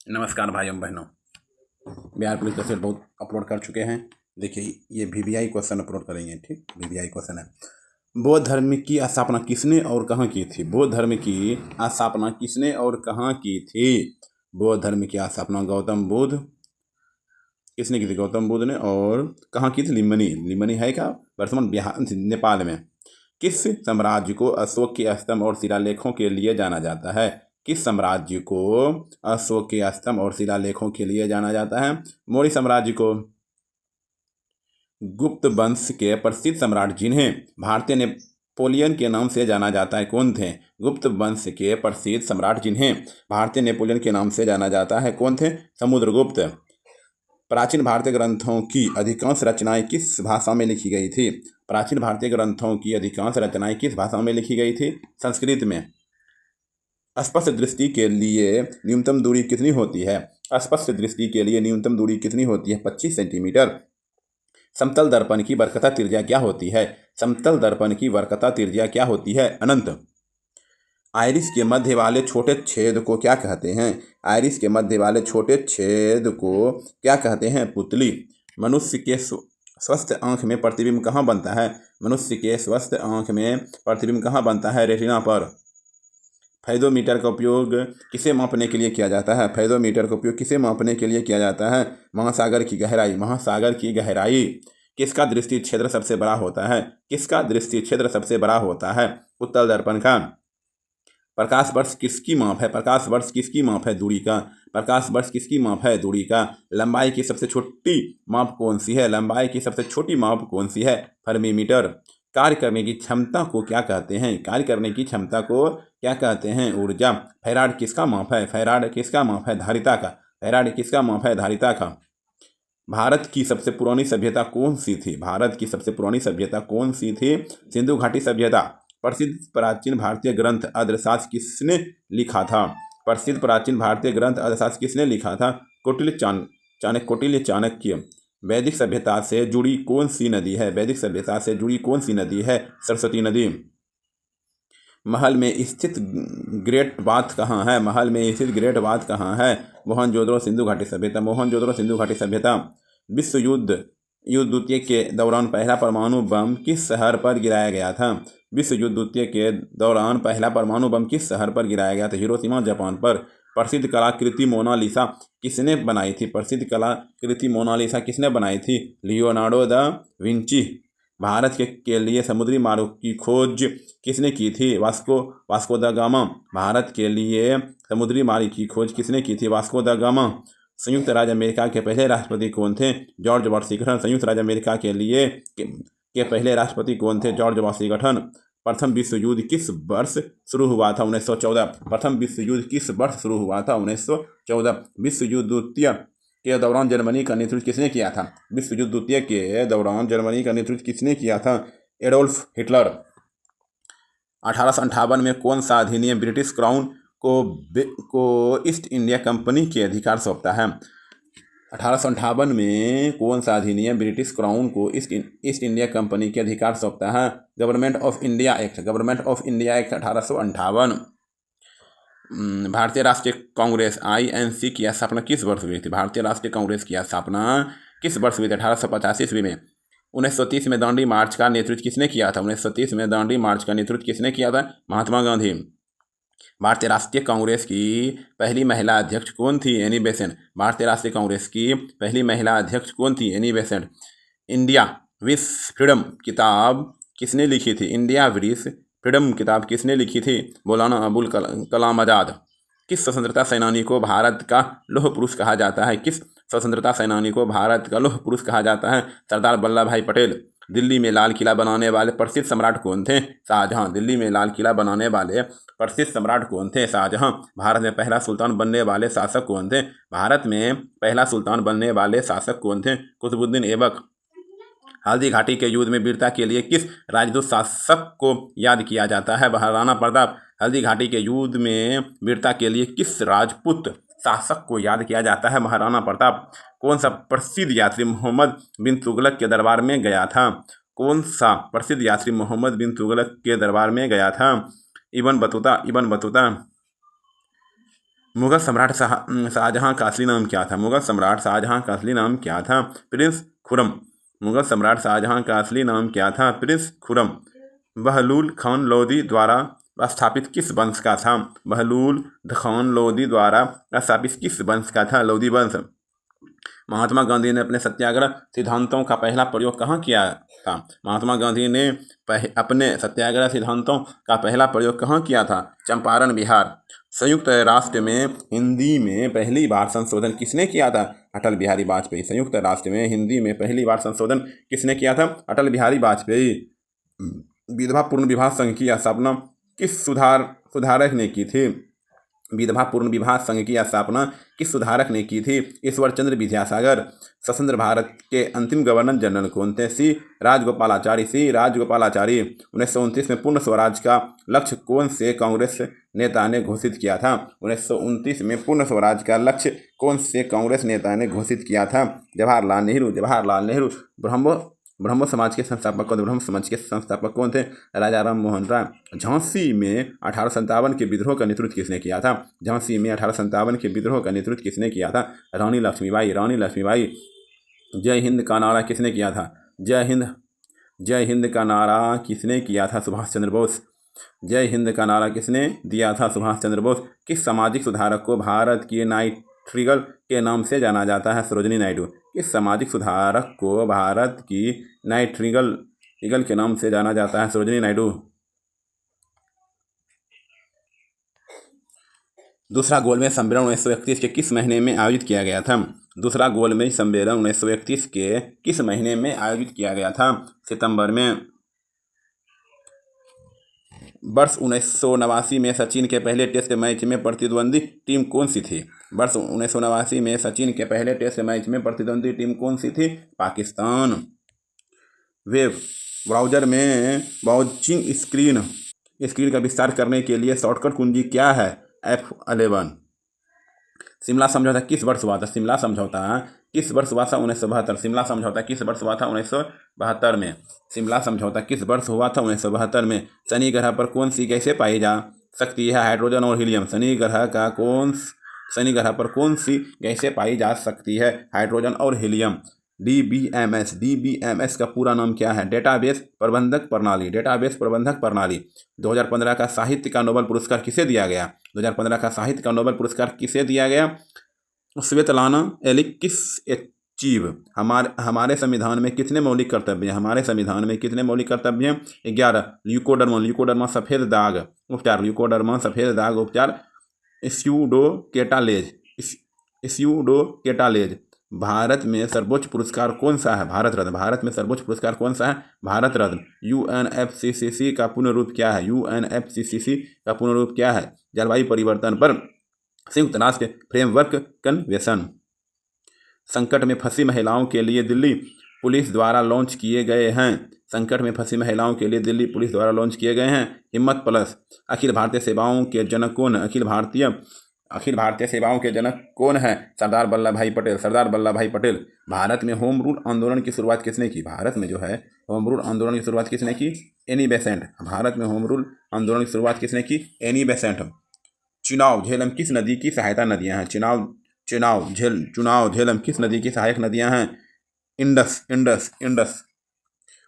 नमस्कार भाइयों बहनों, बिहार पुलिस तहसील बहुत अपलोड कर चुके हैं। देखिए ये VVI क्वेश्चन अपलोड करेंगे, ठीक। VVI क्वेश्चन है, बौद्ध धर्म की स्थापना किसने और कहाँ की थी? बौद्ध धर्म की स्थापना किसने और कहाँ की थी? बौद्ध धर्म की स्थापना गौतम बुद्ध किसने की थी? गौतम बुद्ध ने। और कहाँ की थी? लिम्बनी है क्या? वर्तमान बिहार नेपाल में। किस साम्राज्य को अशोक के स्तंभ और शिलालेखों के लिए जाना जाता है? किस साम्राज्य को अशोक के स्तंभ और शिलालेखों के लिए जाना जाता है? मौर्य साम्राज्य को। गुप्त वंश के प्रसिद्ध सम्राट जिन्हें भारतीय नेपोलियन के नाम से जाना जाता है कौन थे? गुप्त वंश के प्रसिद्ध सम्राट जिन्हें भारतीय नेपोलियन के नाम से जाना जाता है कौन थे? समुद्रगुप्त। प्राचीन भारतीय ग्रंथों की अधिकांश रचनाएं किस भाषा में लिखी गई थी? प्राचीन भारतीय ग्रंथों की अधिकांश रचनाएं किस भाषा में लिखी गई थी? संस्कृत में। स्पष्ट दृष्टि के लिए न्यूनतम दूरी कितनी होती है? स्पष्ट दृष्टि के लिए न्यूनतम दूरी कितनी होती है? 25 सेंटीमीटर। समतल दर्पण की वक्रता त्रिज्या क्या होती है? समतल दर्पण की वक्रता त्रिज्या क्या होती है? अनंत। आइरिस के मध्य वाले छोटे छेद को क्या कहते हैं? आइरिस के मध्य वाले छोटे छेद को क्या कहते हैं? पुतली। मनुष्य के स्वस्थ आंख में प्रतिबिंब कहाँ बनता है? मनुष्य के स्वस्थ आंख में प्रतिबिंब कहाँ बनता है? रेटिना पर। फेदोमीटर का उपयोग किसे मापने के लिए किया जाता है? फेदोमीटर का उपयोग किसे मापने के लिए किया जाता है? महासागर की गहराई। महासागर की गहराई। किसका दृष्टि क्षेत्र सबसे बड़ा होता है? किसका दृष्टि क्षेत्र सबसे बड़ा होता है? उत्तल दर्पण का। प्रकाश वर्ष किसकी माप है? प्रकाश वर्ष किसकी माप है? दूरी का। प्रकाश वर्ष किसकी माप है? दूरी का। लंबाई की सबसे छोटी माप कौन सी है? लंबाई की सबसे छोटी माप कौन सी है? फर्मीमीटर। कार्य करने की क्षमता को क्या कहते हैं? कार्य करने की क्षमता को क्या कहते हैं? ऊर्जा। फैराड किसका माप है? फैराड किसका माप है? धारिता का। फैराड किसका माप है? धारिता का। भारत की सबसे पुरानी सभ्यता कौन सी थी? भारत की सबसे पुरानी सभ्यता कौन सी थी? सिंधु घाटी सभ्यता। प्रसिद्ध प्राचीन भारतीय ग्रंथ अर्थशास्त्र किसने लिखा था? प्रसिद्ध प्राचीन भारतीय ग्रंथ अर्थशास्त्र किसने लिखा था? कौटिल्य चाणक्य। वैदिक सभ्यता से जुड़ी कौन सी नदी है? वैदिक सभ्यता से जुड़ी कौन सी नदी है? सरस्वती नदी। महल में स्थित ग्रेट बाथ कहाँ है? महल में स्थित ग्रेट बाथ कहाँ है? मोहनजोदड़ो सिंधु घाटी सभ्यता। मोहनजोदड़ो सिंधु घाटी सभ्यता। विश्व युद्ध द्वितीय के दौरान पहला परमाणु बम किस शहर पर गिराया गया था? विश्व युद्ध द्वितीय के दौरान पहला परमाणु बम किस शहर पर गिराया गया था? हिरोशिमा जापान पर। प्रसिद्ध कलाकृति मोनालिसा किसने बनाई थी? प्रसिद्ध कलाकृति मोनालिसा किसने बनाई थी? Leonardo da Vinci. भारत के लिए समुद्री मार्ग की खोज किसने की थी? Vasco the gamma. भारत के लिए समुद्री मार्ग की खोज किसने की थी? Vasco the gamma. संयुक्त राज्य अमेरिका के पहले राष्ट्रपति कौन थे? George Washington. संयुक्त राज्य अमेरिका के लिए के पहले राष्ट्रपति कौन थे? George Washington. प्रथम विश्व युद्ध किस वर्ष शुरू हुआ था? 1914। प्रथम विश्व युद्ध किस वर्ष शुरू हुआ था? 1914। विश्व युद्ध द्वितीय के दौरान जर्मनी का नेतृत्व किसने किया था? विश्व युद्ध द्वितीय के दौरान जर्मनी का नेतृत्व किसने किया था? Adolf Hitler. 1858 में कौन सा अधिनियम ब्रिटिश क्राउन को ईस्ट इंडिया कंपनी के अधिकार सौंपता है? 1858 में कौन सा अधिनियम ब्रिटिश क्राउन को ईस्ट इंडिया कंपनी के अधिकार सौंपता है? Government of India act. Government of India act 1858। भारतीय राष्ट्रीय कांग्रेस INC की स्थापना किस वर्ष हुई थी? भारतीय राष्ट्रीय कांग्रेस की स्थापना किस वर्ष हुई थी? 1885 ईस्वी में। 1930 में दांडी मार्च का नेतृत्व किसने किया था? 1930 में दांडी मार्च का नेतृत्व किसने किया था? महात्मा गांधी। भारतीय राष्ट्रीय कांग्रेस की पहली महिला अध्यक्ष कौन थी? Annie Besant. भारतीय राष्ट्रीय कांग्रेस की पहली महिला अध्यक्ष कौन थी? Annie Besant. India wish freedom किताब किसने लिखी थी? इंडिया विश फ्रीडम किताब किसने लिखी थी? मौलाना अबुल कलाम आज़ाद। किस स्वतंत्रता सेनानी को भारत का लौह पुरुष कहा जाता है? किस स्वतंत्रता सेनानी को भारत का लौह पुरुष कहा जाता है? सरदार वल्लभ भाई पटेल। दिल्ली में लाल किला बनाने वाले प्रसिद्ध सम्राट कौन थे? शाहजहां। दिल्ली में लाल किला बनाने वाले प्रसिद्ध सम्राट कौन थे? शाहजहां। भारत में पहला सुल्तान बनने वाले शासक कौन थे? भारत में पहला सुल्तान बनने वाले शासक कौन थे? कुतुबुद्दीन ऐबक। हल्दी घाटी के युद्ध में वीरता के लिए किस राजदूत शासक को याद किया जाता है? महाराणा प्रताप। हल्दी घाटी के युद्ध में वीरता के लिए किस राजपूत शासक को याद किया जाता है? महाराणा प्रताप। कौन सा प्रसिद्ध यात्री मोहम्मद बिन तुगलक के दरबार में गया था? कौन सा प्रसिद्ध यात्री मोहम्मद बिन तुगलक के दरबार में गया था? Ibn Battuta. Ibn Battuta. Mughal सम्राट शाहजहां का असली नाम क्या था? मुगल सम्राट शाहजहां का असली नाम क्या था? प्रिंस खुरम। मुगल सम्राट शाहजहां का असली नाम क्या था? प्रिंस खुरम। बहलूल खान लोदी द्वारा स्थापित किस वंश का था? बहलूल खान लोदी द्वारा स्थापित किस वंश का था? लोदी वंश। महात्मा गांधी ने अपने सत्याग्रह सिद्धांतों का पहला प्रयोग कहाँ किया था? महात्मा गांधी ने अपने सत्याग्रह सिद्धांतों का पहला प्रयोग कहाँ किया था? चंपारण, बिहार। संयुक्त राष्ट्र में हिंदी में पहली बार संशोधन किसने किया था? अटल बिहारी वाजपेयी। संयुक्त राष्ट्र में हिंदी में पहली बार संशोधन किसने किया था? अटल बिहारी वाजपेयी। विधवा पूर्ण विवाह संघ की स्थापना किस सुधारक ने की थी? विधवा पूर्ण विवाह संघ की स्थापना किस सुधारक ने की थी? ईश्वर चंद्र विद्यासागर। स्वतंत्र भारत के अंतिम गवर्नर जनरल कौन थे? सी राजगोपालाचारी। 1929 में पूर्ण स्वराज का लक्ष्य कौन से कांग्रेस नेता ने घोषित किया था? 1929 में पूर्ण स्वराज का लक्ष्य कौन से कांग्रेस नेता ने घोषित किया था? जवाहरलाल नेहरू। ब्रह्मो समाज के संस्थापक कौन? ब्रह्म समाज के संस्थापक कौन थे? राजा राम मोहन राय। झांसी में 1857 के विद्रोह का नेतृत्व किसने किया था? झांसी में 1857 के विद्रोह का नेतृत्व किसने किया था? रानी लक्ष्मीबाई। जय हिंद का नारा किसने किया था? जय हिंद का नारा किसने किया था? सुभाष चंद्र बोस। जय हिंद का नारा किसने दिया था? सुभाष चंद्र बोस। किस सामाजिक सुधारक को भारत की नाइटिंगेल के नाम से जाना जाता है? सरोजिनी नायडू। किस सामाजिक सुधारक को भारत की नाइटिंगेल के नाम से जाना जाता है? सरोजिनी नायडू। दूसरा गोलमेज सम्मेलन 1931 के किस महीने में आयोजित किया गया था? दूसरा गोलमेज सम्मेलन 1931 के किस महीने में आयोजित किया गया था? सितंबर में। वर्ष 1989 में सचिन के पहले टेस्ट मैच में प्रतिद्वंदी टीम कौन सी थी? वर्ष 1989 में सचिन के पहले टेस्ट मैच में प्रतिद्वंदी टीम कौन सी थी? पाकिस्तान। वेब ब्राउज़र में ब्राउजिंग स्क्रीन का विस्तार करने के लिए शॉर्टकट कुंजी क्या है? F11। शिमला समझौता किस वर्ष हुआ था? शिमला समझौता किस वर्ष हुआ था? 1972। शिमला समझौता किस वर्ष हुआ था? 1972 में। शिमला समझौता किस वर्ष हुआ था? 1972 में। शनि ग्रह पर कौन सी गैसें पाई जा सकती है? हाइड्रोजन और हीलियम। शनि ग्रह पर कौन सी गैसें पाई जा सकती है? हाइड्रोजन और हीलियम। डीबीएमएस का पूरा नाम क्या है? डेटाबेस प्रबंधक प्रणाली। 2015 का साहित्य का नोबेल पुरस्कार किसे दिया गया? 2015 का साहित्य का नोबेल पुरस्कार किसे दिया गया? स्वेतलाना एलेक्सीएव। हमारे संविधान में कितने मौलिक कर्तव्य हैं? हमारे संविधान में कितने मौलिक कर्तव्य हैं? 11। ल्यूकोडर्मा सफेद दाग उपचार। स्यूडोकेटालेज। भारत में सर्वोच्च पुरस्कार कौन सा है? भारत रत्न। भारत में सर्वोच्च पुरस्कार कौन सा है? भारत रत्न। यूएनएफसीसीसी का पूर्ण रूप क्या है? यूएनएफसीसीसी का पूर्ण रूप क्या है? जलवायु परिवर्तन पर संयुक्त राष्ट्र फ्रेमवर्क कन्वेंशन। संकट में फंसी महिलाओं के लिए दिल्ली पुलिस द्वारा लॉन्च किए गए हैं। संकट में फंसी महिलाओं के लिए दिल्ली पुलिस द्वारा लॉन्च किए गए हैं हिम्मत प्लस। अखिल भारतीय सेवाओं के जनक कौन है? अखिल भारतीय सेवाओं के जनक कौन है? सरदार वल्लभ भाई पटेल। भारत में होम रूल आंदोलन की शुरुआत किसने की? भारत में जो है होम रूल आंदोलन की शुरुआत किसने की? Annie Besant. भारत में होम रूल आंदोलन की शुरुआत किसने की? Annie Besant. चुनाव झेलम किस नदी की सहायता नदियां हैं? चुनाव झेलम किस नदी की सहायक नदियां हैं? इंडस।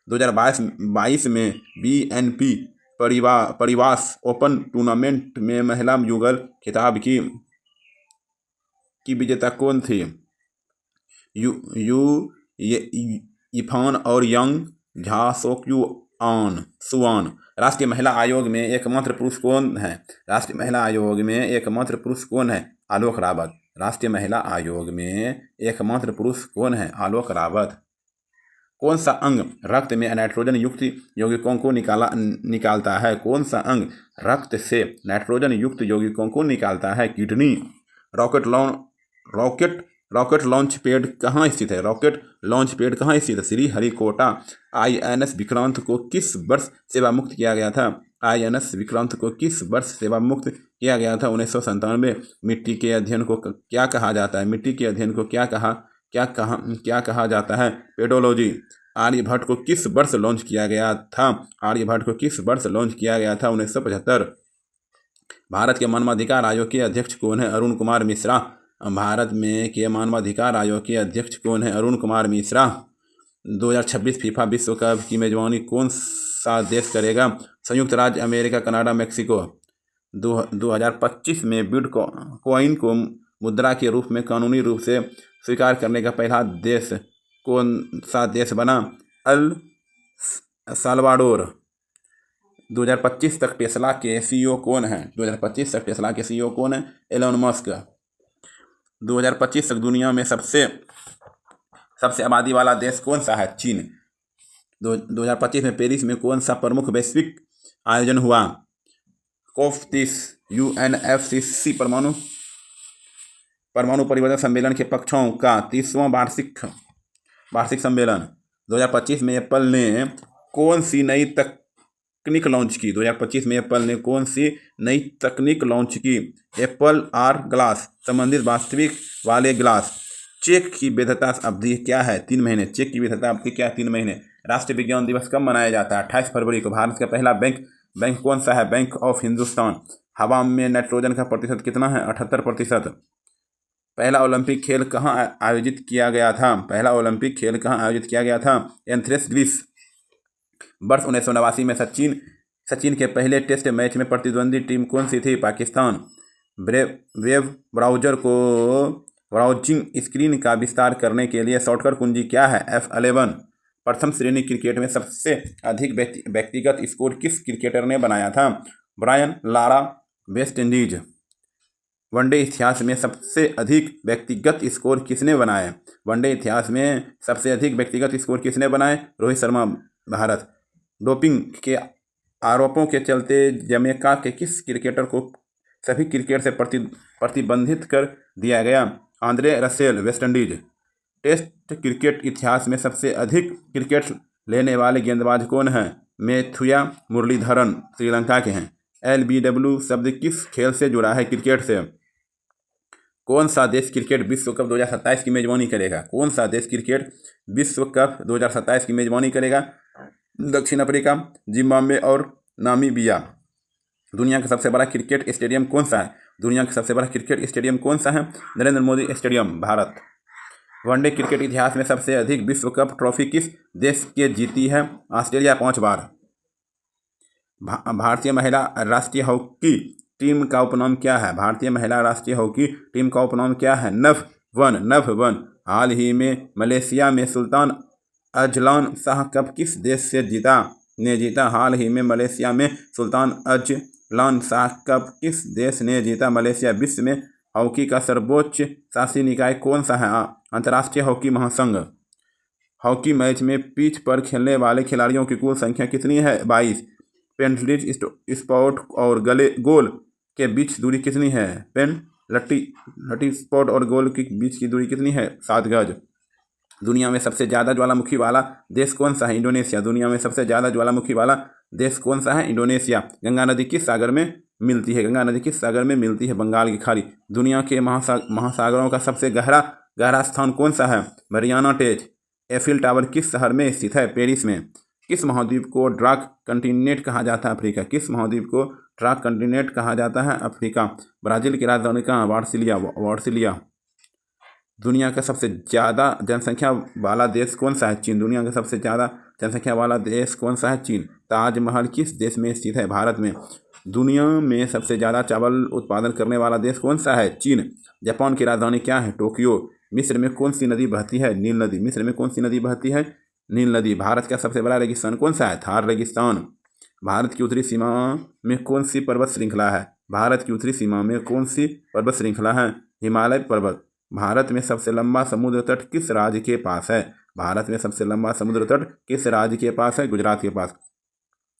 2022 में BNP परिवास ओपन टूर्नामेंट में महिला युगल खिताब की विजेता कौन थी? इफान और यंग सुआन। राष्ट्रीय महिला आयोग में एकमात्र पुरुष कौन है? राष्ट्रीय महिला आयोग में एकमात्र पुरुष कौन है? आलोक रावत। राष्ट्रीय महिला आयोग में एकमात्र पुरुष कौन है? आलोक रावत। कौन सा अंग रक्त में नाइट्रोजन युक्त यौगिकों को निकालता है? कौन सा अंग रक्त से नाइट्रोजन युक्त यौगिकों को निकालता है? किडनी। रॉकेट लॉन्च पैड कहाँ स्थित है? श्रीहरिकोटा। INS विक्रांत को किस वर्ष सेवा मुक्त किया गया था? INS विक्रांत को किस वर्ष सेवा मुक्त किया गया था? 1997। मिट्टी के अध्ययन को क्या कहा जाता है? मिट्टी के अध्ययन को क्या कहा जाता है? पेडोलॉजी। आर्यभट्ट को किस वर्ष लॉन्च किया गया था? 1975। भारत के मानवाधिकार आयोग के अध्यक्ष कौन है? अरुण कुमार मिश्रा। भारत में के मानवाधिकार आयोग के अध्यक्ष कौन है? अरुण कुमार मिश्रा। 2026 फीफा विश्व कप की मेजबानी कौन सा देश करेगा? संयुक्त राज्य अमेरिका, कनाडा, मेक्सिको। 2025 में बिटकॉइन को मुद्रा के रूप में कानूनी रूप से स्वीकार करने का पहला देश कौन सा देश बना? El Salvador. 2025 तक टेस्ला के सीईओ कौन है? 2025 तक टेस्ला के सीईओ कौन है? Elon Musk. 2025 तक दुनिया में सबसे आबादी वाला देश कौन सा है? चीन। 2025 में पेरिस में कौन सा प्रमुख वैश्विक आयोजन हुआ? COP30 UNFCCC परमाणु परिवर्तन सम्मेलन के पक्षों का 30वां वार्षिक सम्मेलन। 2025 में एप्पल ने कौन सी नई तकनीक लॉन्च की? 2025 में एप्पल ने कौन सी नई तकनीक लॉन्च की? एप्पल आर ग्लास संबंधित वास्तविक वाले ग्लास। चेक की वैधता अवधि क्या है? 3 महीने। चेक की वैधता अवधि क्या है? 3 महीने। राष्ट्रीय विज्ञान दिवस कब मनाया जाता है? 28 फरवरी को। भारत का पहला बैंक कौन सा है? Bank of Hindustan. हवा में नाइट्रोजन का प्रतिशत कितना है? 78%। पहला ओलंपिक खेल कहाँ आयोजित किया गया था? पहला ओलंपिक खेल कहाँ आयोजित किया गया था? Athens, Greece. वर्ष 1989 में सचिन के पहले टेस्ट मैच में प्रतिद्वंदी टीम कौन सी थी? पाकिस्तान। वेब ब्राउजर को ब्राउजिंग स्क्रीन का विस्तार करने के लिए शॉर्टकट कुंजी क्या है? F11। प्रथम श्रेणी क्रिकेट में सबसे अधिक व्यक्तिगत स्कोर किस क्रिकेटर ने बनाया था? Brian Lara, West Indies. One day इतिहास में सबसे अधिक व्यक्तिगत स्कोर किसने बनाए? वनडे इतिहास में सबसे अधिक व्यक्तिगत स्कोर किसने बनाए? रोहित शर्मा, भारत। डोपिंग के आरोपों के चलते जमैका के किस क्रिकेटर को सभी क्रिकेट से प्रतिबंधित कर दिया गया? Andre Russell, West Indies. Test cricket इतिहास में सबसे अधिक विकेट लेने वाले गेंदबाज कौन हैं? मैथ्यू मुरलीधरन, श्रीलंका के हैं। LBW शब्द किस खेल से जुड़ा है? क्रिकेट से। कौन सा देश क्रिकेट विश्व कप 2027 की मेजबानी करेगा? कौन सा देश क्रिकेट विश्व कप 2027 की मेजबानी करेगा? दक्षिण अफ्रीका, जिम्बाब्वे और नामीबिया। दुनिया का सबसे बड़ा क्रिकेट स्टेडियम कौन सा है? दुनिया का सबसे बड़ा क्रिकेट स्टेडियम कौन सा है? Narendra Modi stadium, Bharat. One day cricket इतिहास में सबसे अधिक विश्व कप ट्रॉफी किस देश के जीती है? ऑस्ट्रेलिया, 5 बार। भारतीय महिला राष्ट्रीय हॉकी टीम का उपनाम क्या है? भारतीय महिला राष्ट्रीय हॉकी टीम का उपनाम क्या है? नव-वन। हाल ही में मलेशिया में सुल्तान अजलान शाह कप किस देश से जीता? हाल ही में मलेशिया में सुल्तान अजलान शाह कप किस देश ने जीता? मलेशिया। विश्व में हॉकी का सर्वोच्च शासी निकाय कौन सा है? अंतर्राष्ट्रीय हॉकी महासंघ। हॉकी मैच में पिच पर खेलने वाले खिलाड़ियों की कुल संख्या कितनी है? 22। पेनल्टी स्पॉट और गोल के बीच दूरी कितनी है? पेनल्टी स्पॉट और गोल के बीच की दूरी कितनी है? 7 गज। दुनिया में सबसे ज़्यादा ज्वालामुखी वाला देश कौन सा है? इंडोनेशिया। दुनिया में सबसे ज़्यादा ज्वालामुखी वाला देश कौन सा है? इंडोनेशिया। गंगा नदी किस सागर में मिलती है? गंगा नदी किस सागर में मिलती है? बंगाल की खाड़ी। दुनिया के महासागरों का सबसे गहरा स्थान कौन सा है? Mariana trench. एफिल टावर किस शहर में स्थित है? पेरिस में। किस महाद्वीप को ड्राक कंटिनेंट कहा जाता है? अफ्रीका। किस महाद्वीप को ड्राक कंटिनेंट कहा जाता है? अफ्रीका। ब्राज़ील की राजधानी कहाँ? वार्सिलिया। दुनिया का सबसे ज़्यादा जनसंख्या वाला देश कौन सा है? चीन। दुनिया का सबसे ज़्यादा जनसंख्या वाला देश कौन सा है? चीन। ताजमहल किस देश में स्थित है? भारत में। दुनिया में सबसे ज़्यादा चावल उत्पादन करने वाला देश कौन सा है? चीन। जापान की राजधानी क्या है? टोक्यो। मिस्र में कौन सी नदी बहती है? नील नदी। मिस्र में कौन सी नदी बहती है? नील नदी। भारत का सबसे बड़ा रेगिस्तान कौन सा है? थार रेगिस्तान। भारत की उत्तरी सीमा में कौन सी पर्वत श्रृंखला है? भारत की उत्तरी सीमा में कौन सी पर्वत श्रृंखला है? हिमालय पर्वत। भारत में सबसे लंबा समुद्र तट किस राज्य के पास है? भारत में सबसे लंबा समुद्र तट किस राज्य के पास है? गुजरात के पास।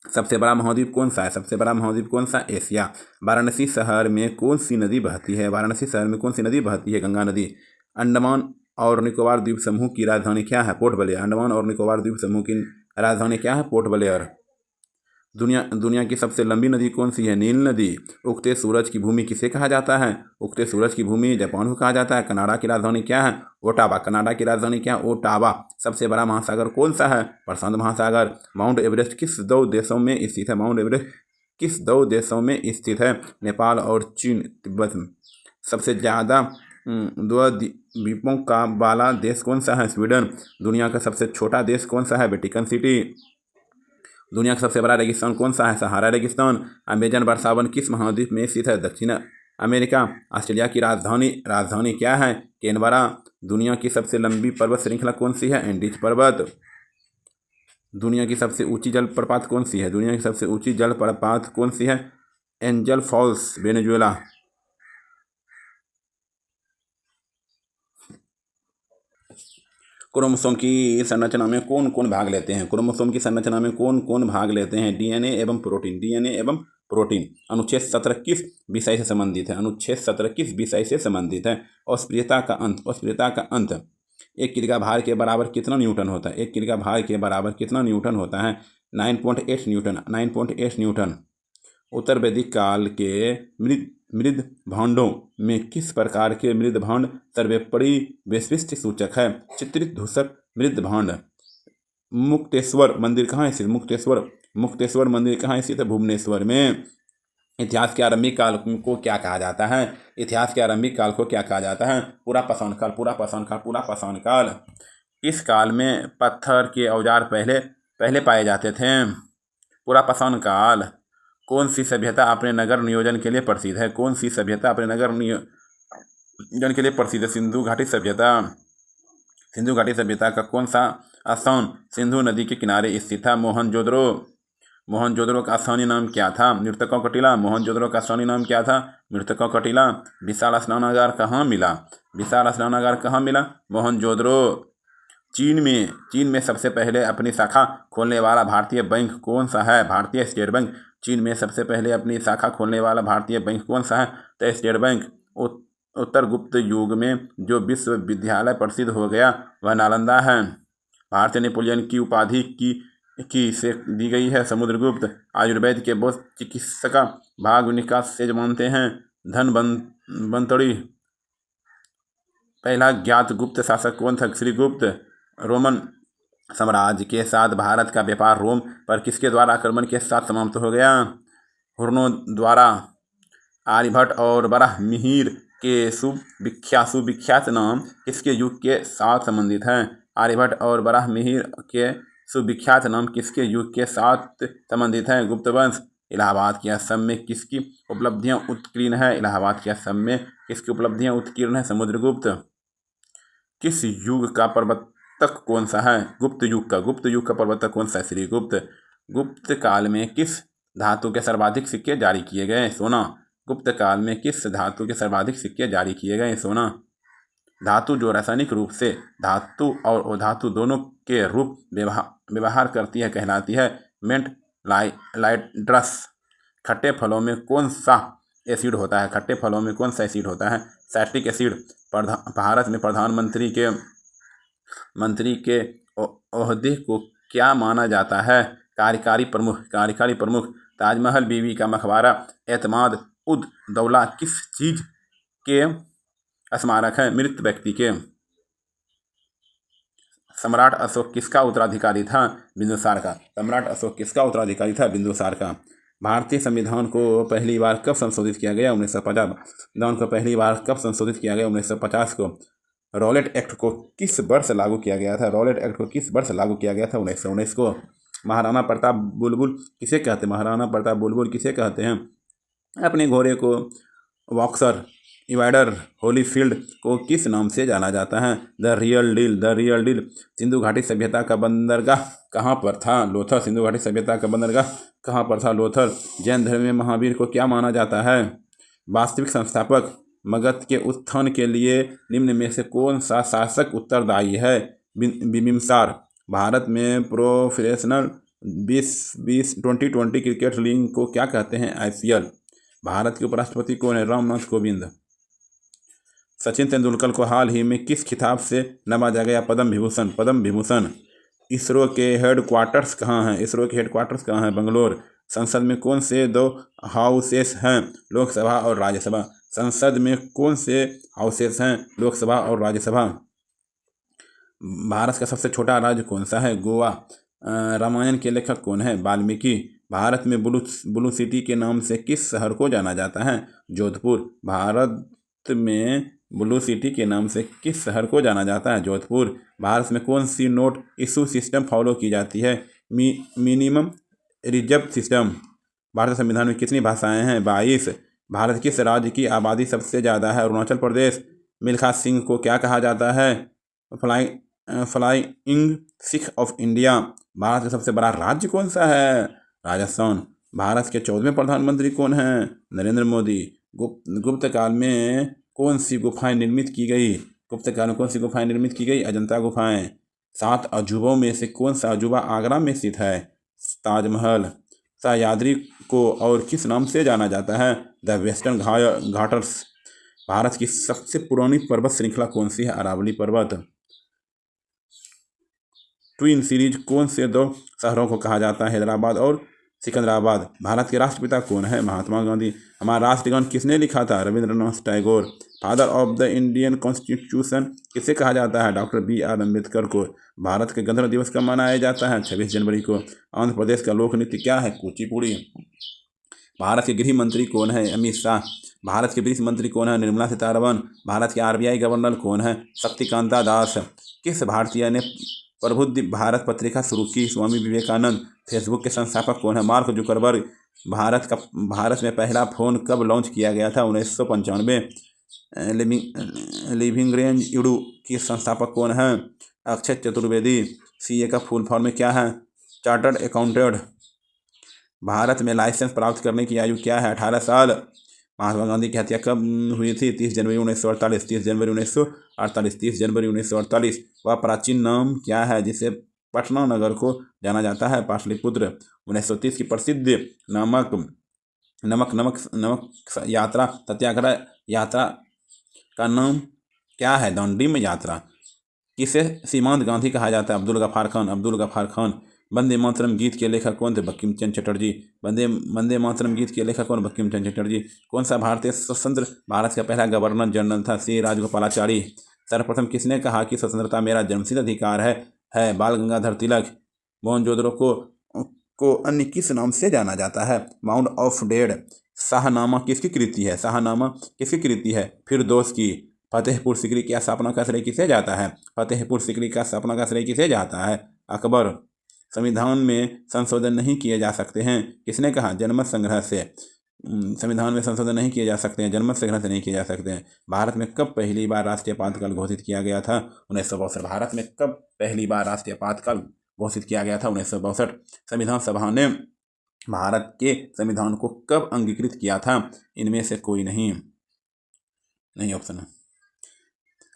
सबसे बड़ा महाद्वीप कौन सा है? सबसे बड़ा महाद्वीप कौन सा? एशिया। वाराणसी शहर में कौन सी नदी बहती है? वाराणसी शहर में कौन सी नदी बहती है? गंगा नदी। अंडमान और निकोबार द्वीप समूह की राजधानी क्या है? Port Blair. अंडमान और निकोबार द्वीप समूह की राजधानी क्या है? Port Blair. दुनिया की सबसे लंबी नदी कौन सी है? नील नदी। उगते सूरज की भूमि किसे कहा जाता है? उगते सूरज की भूमि जापान को कहा जाता है। कनाडा की राजधानी क्या है? ओटावा। कनाडा की राजधानी क्या है? ओटावा। सबसे बड़ा महासागर कौन सा है? प्रशांत महासागर। माउंट एवरेस्ट किस 2 देशों में स्थित है? माउंट एवरेस्ट किस दो देशों में स्थित है? नेपाल और चीन तिब्बत। सबसे ज़्यादा द्वीपों का वाला देश कौन सा है? स्वीडन। दुनिया का सबसे छोटा देश कौन सा है? Vatican city. दुनिया का सबसे बड़ा रेगिस्तान कौन सा है? सहारा रेगिस्तान। अमेजन वर्षावन किस महाद्वीप में स्थित है? दक्षिण अमेरिका। ऑस्ट्रेलिया की राजधानी क्या है? कैनबरा। दुनिया की सबसे लंबी पर्वत श्रृंखला कौन सी है? एंडीज पर्वत। दुनिया की सबसे ऊंची जलप्रपात कौन सी है? दुनिया की सबसे ऊंची जलप्रपात कौन सी है? Angel false, Venezuela. क्रोमोसोम की संरचना में कौन कौन भाग लेते हैं? क्रोमोसोम की संरचना में कौन कौन भाग लेते हैं? डीएनए एवं प्रोटीन। अनुच्छेद 17 किस विषय से संबंधित है? अनुच्छेद 17 किस विषय से संबंधित है? अस्पृश्यता का अंत। एक किलो का भार के बराबर कितना न्यूटन होता है? एक किलो का भार के बराबर कितना न्यूटन होता है? 9.8 न्यूटन। उत्तर वैदिक काल के मृद भांडों में किस प्रकार के मृद भांड सर्वोपरि वैशिष्ट सूचक है? चित्रित धूसर मृद भांड। मुक्तेश्वर मंदिर कहाँ स्थित? मुक्तेश्वर मंदिर कहाँ स्थित है? भुवनेश्वर में। इतिहास के आरंभिक काल को क्या कहा जाता है? इतिहास के आरंभिक काल को क्या कहा जाता है? पूरा पाषाण काल। इस काल में पत्थर के औजार पहले पाए जाते थे। पूरा पाषाण काल। कौन सी सभ्यता अपने नगर नियोजन के लिए प्रसिद्ध है? कौन सी सभ्यता अपने नगर नियोजन के लिए प्रसिद्ध है? सिंधु घाटी सभ्यता। सिंधु घाटी सभ्यता का कौन सा स्थान सिंधु नदी के किनारे स्थित था? मोहनजोदड़ो का स्थानीय नाम क्या था? मृतकों का टीला। मोहनजोदड़ो का स्थानीय नाम क्या था? मृतकों का टीला। विशाल स्नानागार कहाँ मिला? मोहनजोदड़ो। चीन में सबसे पहले अपनी शाखा खोलने वाला भारतीय बैंक कौन सा है? भारतीय स्टेट बैंक। चीन में सबसे पहले अपनी शाखा खोलने वाला भारतीय बैंक कौन सा है? तो स्टेट बैंक। उत्तर गुप्त युग में जो विश्वविद्यालय प्रसिद्ध हो गया वह नालंदा है। भारतीय नेपोलियन की उपाधि की से दी गई है? समुद्रगुप्त। आयुर्वेद के बहुत चिकित्सक भाग विकास से मानते हैं? धनवंतरी। पहला ज्ञात गुप्त शासक कौन था? श्रीगुप्त। रोमन साम्राज्य के साथ भारत का व्यापार रोम पर किसके द्वारा आक्रमण के साथ समाप्त हो गया? हुर्नों द्वारा। आर्यभट्ट और बराहमिहिर के सुविख्यात नाम किसके युग के साथ संबंधित हैं? आर्यभट्ट और बराहमिहिर के सुविख्यात नाम किसके युग के साथ संबंधित हैं? गुप्त वंश। इलाहाबाद के असम में किसकी उपलब्धियां उत्कीर्ण है? इलाहाबाद के असम में किसकी उपलब्धियां उत्कीर्ण है? समुद्रगुप्त। किस युग का प्रवर्तक कौन सा है? गुप्त युग का प्रवर्तक कौन सा है? श्रीगुप्त। गुप्त काल में किस धातु के सर्वाधिक सिक्के जारी किए गए? सोना। गुप्त काल में किस धातु के सर्वाधिक सिक्के जारी किए गए? सोना। धातु जो रासायनिक रूप से धातु और अधातु दोनों के रूप व्यवहार करती है कहलाती है मेंट लाइट्रस। खट्टे फलों में कौन सा एसिड होता है? Citric acid. भारत में प्रधानमंत्री के ओहदे को क्या माना जाता है? कार्यकारी प्रमुख। ताजमहल बीबी का मकबरा एतमाद उद दौला किस चीज के स्मारक है? मृत व्यक्ति के। सम्राट अशोक किसका उत्तराधिकारी था? बिंदुसार का। भारतीय संविधान को पहली बार कब संशोधित किया गया? 1950 को। रॉलेट एक्ट को किस वर्ष लागू किया गया था? 1919 को। महाराणा प्रताप बुलबुल किसे कहते हैं? अपने घोड़े को बॉक्सर इवाइडर होलीफील्ड को किस नाम से जाना जाता है? The real deal. सिंधु घाटी सभ्यता का बंदरगाह कहाँ पर था? लोथल। जैन धर्म में महावीर को क्या माना जाता है? वास्तविक संस्थापक। मगध के उत्थान के लिए निम्न में से कौन सा शासक उत्तरदायी है? बिंबिसार। भारत में प्रोफेशनल 2020 क्रिकेट लीग को क्या कहते हैं? IPL। भारत के उपराष्ट्रपति कौन है? रामनाथ कोविंद। सचिन तेंदुलकर को हाल ही में किस खिताब से नवाजा गया? पद्म विभूषण। इसरो के हेडक्वार्टर्स कहाँ हैं? बंगलोर। संसद में कौन से दो हाउसेस हैं? लोकसभा और राज्यसभा। संसद में कौन से हाउसेस हैं? लोकसभा और राज्यसभा। भारत का सबसे छोटा राज्य कौन सा है? गोवा। रामायण के लेखक कौन है? वाल्मीकि। भारत में ब्लू सिटी के नाम से किस शहर को जाना जाता है? जोधपुर। भारत में ब्लू सिटी के नाम से किस शहर को जाना जाता है? जोधपुर। भारत में कौन सी नोट इशू सिस्टम फॉलो की जाती है? Minimum reserve system. भारत संविधान में कितनी भाषाएं हैं? 22। भारत किस राज्य की आबादी सबसे ज़्यादा है? अरुणाचल प्रदेश। मिल्खा सिंह को क्या कहा जाता है? Flying Sikh of India. Bharat का सबसे बड़ा राज्य कौन सा है? राजस्थान। भारत के 14वें प्रधानमंत्री कौन हैं? नरेंद्र मोदी। गुप्त काल में कौन सी गुफाएं निर्मित की गई? गुप्त काल में कौन सी गुफाएं निर्मित की गई? अजंता गुफाएं। 7 अजूबों में से कौन सा अजूबा आगरा में स्थित है? ताजमहल। सह्याद्री को और किस नाम से जाना जाता है? The western घाटर्स। भारत की सबसे पुरानी पर्वत श्रृंखला कौन सी है? अरावली पर्वत। ट्विन सीरीज कौन से 2 शहरों को कहा जाता है? हैदराबाद और सिकंदराबाद। भारत के राष्ट्रपिता कौन है? महात्मा गांधी। हमारा राष्ट्रगान किसने लिखा था? Rabindranath Tagore. Father of the Indian constitution किसे कहा जाता है? डॉक्टर BR अम्बेडकर को। भारत के गणतंत्र दिवस कब मनाया जाता है? 26 जनवरी को। आंध्र प्रदेश का लोक नृत्य क्या है? कुचिपुड़ी। भारत के गृह मंत्री कौन है? अमित शाह। भारत के वित्त मंत्री कौन है? निर्मला सीतारमण। भारत के RBI गवर्नर कौन है? शक्तिकांता दास। किस भारतीय ने प्रबुद्ध भारत पत्रिका शुरू की? स्वामी विवेकानंद। फेसबुक के संस्थापक कौन है? Mark Zuckerberg. भारत में पहला फ़ोन कब लॉन्च किया गया था? 1995। लिविंग रेंज ईडू की संस्थापक कौन है? अक्षय चतुर्वेदी। CA का फुल फॉर्म में क्या है? Chartered accountant. भारत में लाइसेंस प्राप्त करने की आयु क्या है? 18 साल। महात्मा गांधी की हत्या कब हुई थी? 30 जनवरी 1948। 30 जनवरी 1948। 30 जनवरी 1948। वह प्राचीन नाम क्या है जिसे पटना नगर को जाना जाता है? पाटलिपुत्र। 1930 की प्रसिद्ध नमक यात्रा सत्याग्रह यात्रा का नाम क्या है? दांडी यात्रा। किसे सीमांत गांधी कहा जाता है? अब्दुल गफ्फार खान। वंदे मातरम गीत के लेखक कौन थे? बंकिम चंद्र चटर्जी। वंदे मातरम गीत के लेखक कौन? बंकिम चंद्र चटर्जी। कौन सा भारतीय स्वतंत्र भारत का पहला गवर्नर जनरल था? C राजगोपालाचारी। सर्वप्रथम किसने कहा कि स्वतंत्रता मेरा जन्मसिद्ध अधिकार है? बाल गंगाधर तिलक। मोहनजोदड़ो को अन्य किस नाम से जाना जाता है? Mount of dead. शाहनामा किसकी कृति है? फिरदौस की। फतेहपुर सीकरी की स्थापना का श्रेय किसे जाता है? अकबर। संविधान में संशोधन नहीं किए जा सकते हैं, किसने कहा? जनमत संग्रह से। संविधान में संशोधन नहीं किए जा सकते हैं, जनमत संग्रह से नहीं किए जा सकते हैं। भारत में कब पहली बार राष्ट्रीय आपातकाल घोषित किया गया था? 1962। भारत में कब पहली बार राष्ट्रीय आपातकाल घोषित किया गया था? 1962। संविधान सभा ने भारत के संविधान को कब अंगीकृत किया था? इनमें से कोई नहीं ऑप्शन है।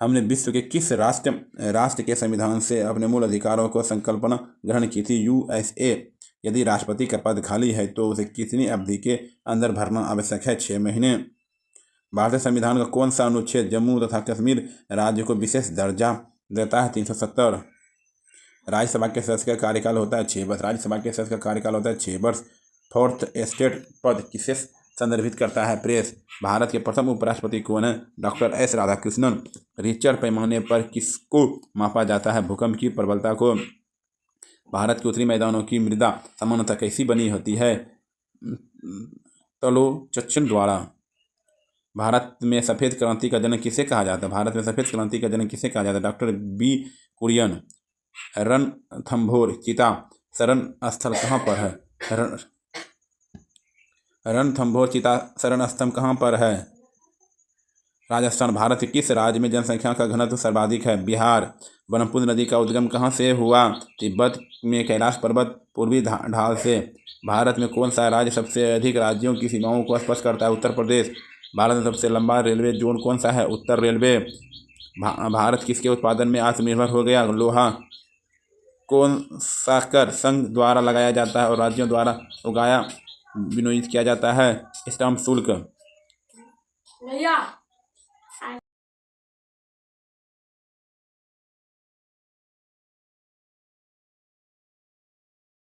हमने विश्व के किस राष्ट्र के संविधान से अपने मूल अधिकारों को संकल्पना ग्रहण की थी? USA। यदि राष्ट्रपति का पद खाली है तो उसे कितनी अवधि के अंदर भरना आवश्यक है? 6 महीने। भारतीय संविधान का कौन सा अनुच्छेद जम्मू तथा कश्मीर राज्य को विशेष दर्जा देता है? 370। राज्यसभा के सदस्य का कार्यकाल होता है 6 वर्ष। फोर्थ एस्टेट पद किसे संदर्भित करता है? प्रेस। भारत के प्रथम उपराष्ट्रपति कौन है? Doctor S Radhakrishnan. रिक्टर पैमाने पर किसको मापा जाता है? भूकंप की प्रबलता को। भारत के उत्तरी मैदानों की मृदा सामान्यतः कैसी बनी होती है? तलोचट्टन द्वारा। भारत में सफ़ेद क्रांति का जनक किसे कहा जाता है? Doctor B Kurien. रणथंभौर चिता शरण स्थल कहाँ पर है? रणथंभौर चिता शरण स्थल कहाँ पर है? राजस्थान। भारत के किस राज्य में जनसंख्या का घनत्व सर्वाधिक है? बिहार। ब्रह्मपुत्र नदी का उद्गम कहाँ से हुआ? तिब्बत में कैलाश पर्वत पूर्वी ढाल से। भारत में कौन सा राज्य सबसे अधिक राज्यों की सीमाओं को स्पर्श करता है? उत्तर प्रदेश। भारत में सबसे लंबा रेलवे जोन कौन सा है? उत्तर रेलवे। भारत किसके उत्पादन में आत्मनिर्भर हो गया? लोहा। कौन सा कर संघ द्वारा लगाया जाता है और राज्यों द्वारा उगाया विनियोजित किया जाता है? स्टाम्प शुल्क।